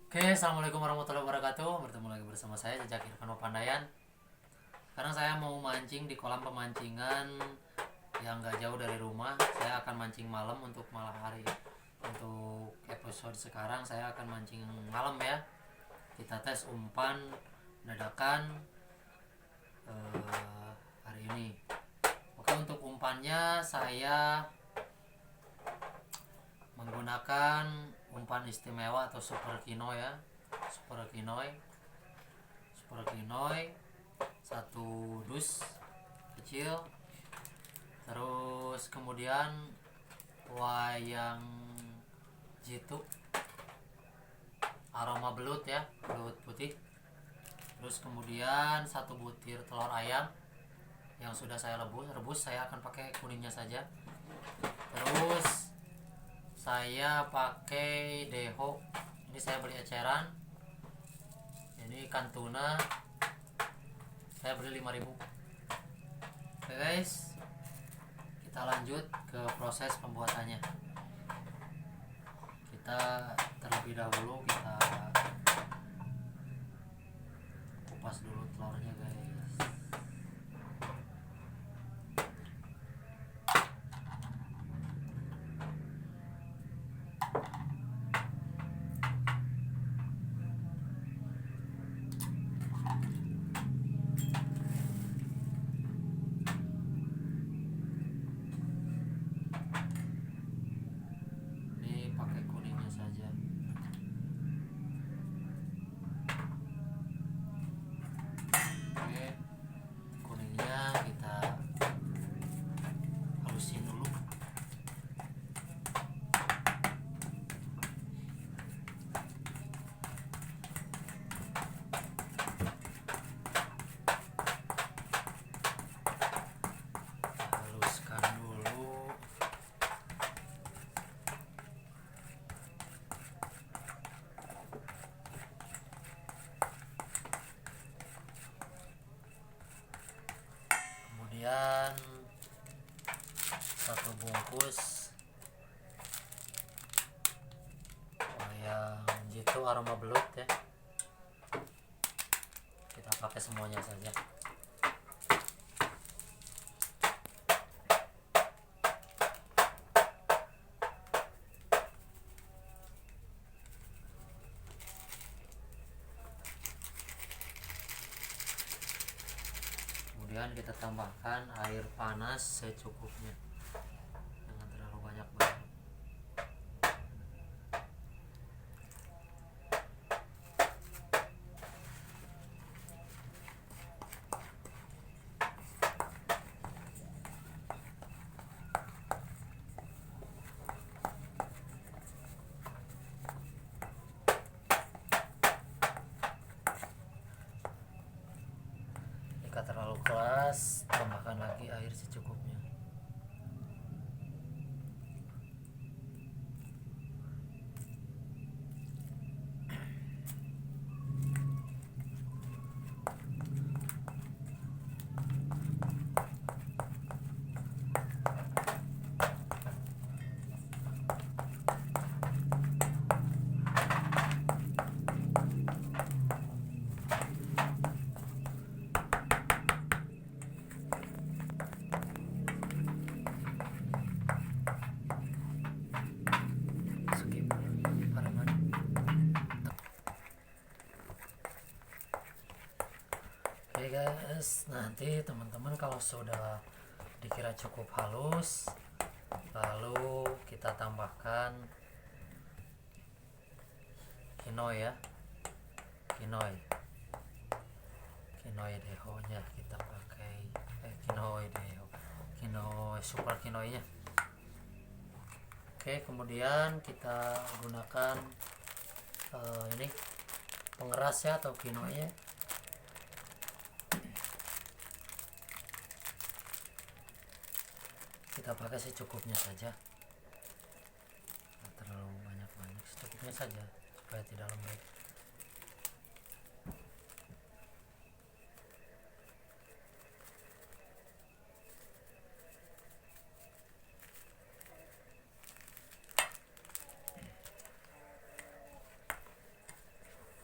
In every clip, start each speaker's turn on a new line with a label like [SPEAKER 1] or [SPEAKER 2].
[SPEAKER 1] Oke, assalamualaikum warahmatullahi wabarakatuh. Bertemu lagi bersama saya Jejak Irfan Papandayan. Sekarang saya mau mancing di kolam pemancingan yang gak jauh dari rumah. Saya akan mancing malam untuk malam hari. Untuk episode sekarang saya akan mancing malam ya. Kita tes umpan dadakan hari ini. Oke, untuk umpannya saya menggunakan umpan istimewa atau super kino ya, super kinoy satu dus kecil, terus kemudian wayang jitu aroma belut ya, belut putih, terus kemudian satu butir telur ayam yang sudah saya rebus. Saya akan pakai kuningnya saja. Terus saya pakai deho, ini saya beli eceran, ini ikan tuna saya beli 5.000. Oke guys, kita lanjut ke proses pembuatannya. Kita terlebih dahulu kita kupas dulu telurnya guys. Ini pakai kuningnya saja. Oke, kuningnya kita halusin dulu. Haluskan dulu. Kemudian satu bungkus wayang jitu aroma belut ya, kita pakai semuanya saja. Kemudian kita tambahkan air panas secukupnya, jangan terlalu banyak banget. Jika terlalu keras, tambahkan lagi air secukupnya. Skip halaman. Oke guys, nanti teman-teman kalau sudah dikira cukup halus, lalu kita tambahkan kinoy ya, kinoy deho nya kita pakai, kinoy deho, kinoy super kinoynya. Oke, kemudian kita gunakan ini pengeras ya atau kinoynya. Kita pakai secukupnya saja, tidak terlalu banyak, secukupnya saja supaya tidak lembek.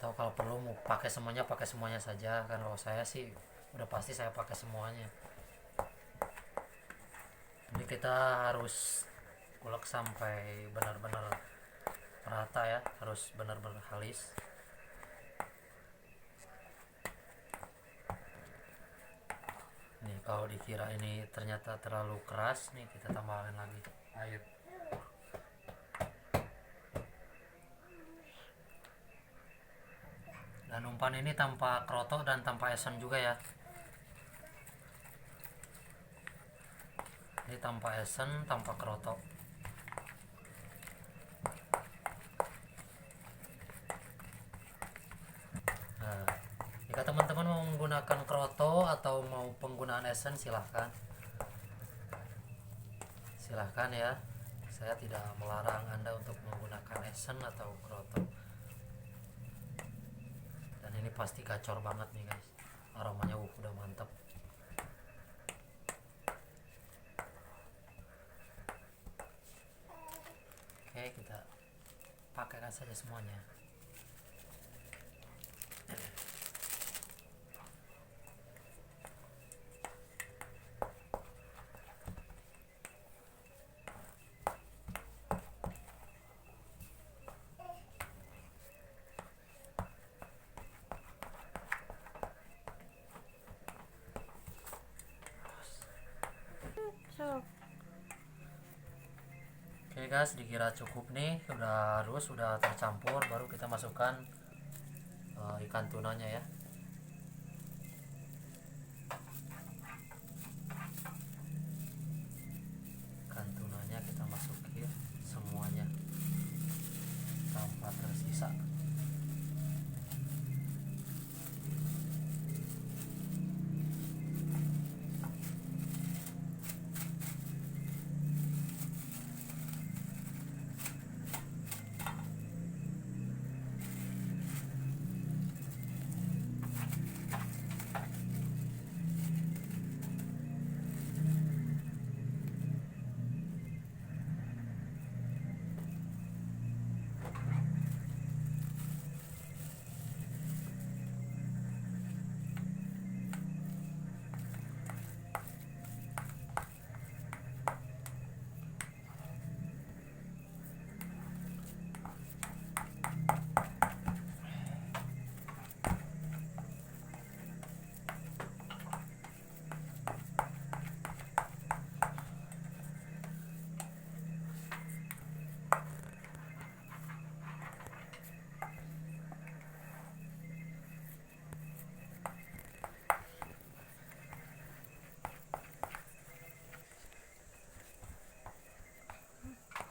[SPEAKER 1] atau kalau perlu mau pakai semuanya saja kan. Kalau saya sih udah pasti saya pakai semuanya. Jadi kita harus ulek sampai benar-benar merata ya, harus benar-benar halus. Nih kalau dikira ini ternyata terlalu keras nih, kita tambahkan lagi air. Dan umpan ini tanpa krotok dan tanpa esen juga ya. Ini tanpa esen, tanpa krotok. Nah, jika teman-teman mau menggunakan kroto atau mau penggunaan esen silahkan. Silahkan ya. Saya tidak melarang Anda untuk menggunakan esen atau kroto. Dan ini pasti gacor banget nih guys. Aromanya udah mantap. Oke, kita pakaikan saja semuanya. Oke guys, dikira cukup nih, udah harus, udah tercampur, baru kita masukkan ikan tunanya ya. Ikan tunanya kita masukin semuanya tanpa tersisa.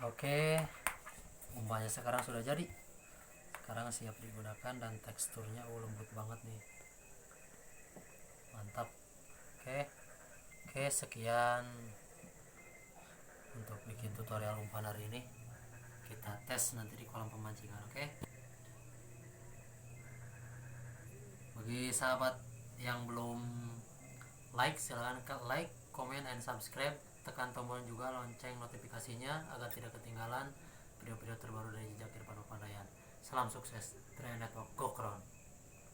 [SPEAKER 1] Oke, umpannya sekarang sudah jadi. Sekarang siap digunakan dan teksturnya lembut banget nih. Mantap. Oke, sekian untuk bikin tutorial umpan hari ini. Kita tes nanti di kolam pemancingan, oke? Bagi sahabat yang belum like, silahkan like, comment, and subscribe. Tekan tombol juga lonceng notifikasinya agar tidak ketinggalan video-video terbaru dari Jejak Kehidupan Pepandayan. Salam sukses, Trail Network Gokron.